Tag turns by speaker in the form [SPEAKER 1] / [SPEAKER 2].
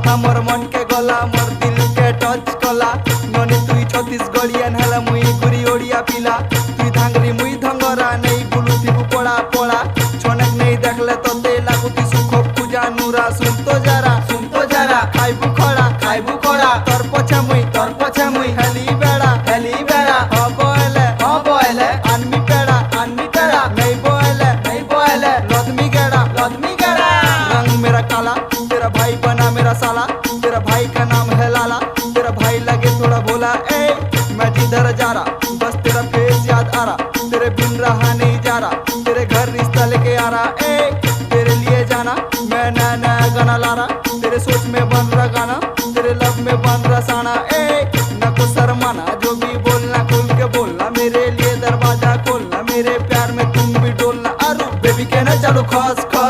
[SPEAKER 1] कथा मोर मन के गला मोर दिल के टच कला ननी तुई छत्तीसगढ़ियान हेला मुई गुरी ओडिया पिला तुई धांगरी मुई धंगरा नहीं गुलु थिबु पड़ा पड़ा छनक नहीं देखले तो ते लागुती सुख पूजा नूरा सुन तो जरा खाइबु खड़ा तोर पछे मुई हेली बेड़ा हबोले आनमी पेड़ा नहीं बोले लदमी गेड़ा रंग मेरा काला तेरा भाई बना मेरा साला तेरा भाई का नाम है लाला तेरा भाई लगे थोड़ा भोला ए मैं जिधर जा रहा बस तेरा फेस याद आ रहा तेरे बिन रहा नहीं जा रहा तेरे घर रिश्ता लेके आ रहा ए तेरे लिए जाना मैं नया गाना ला रहा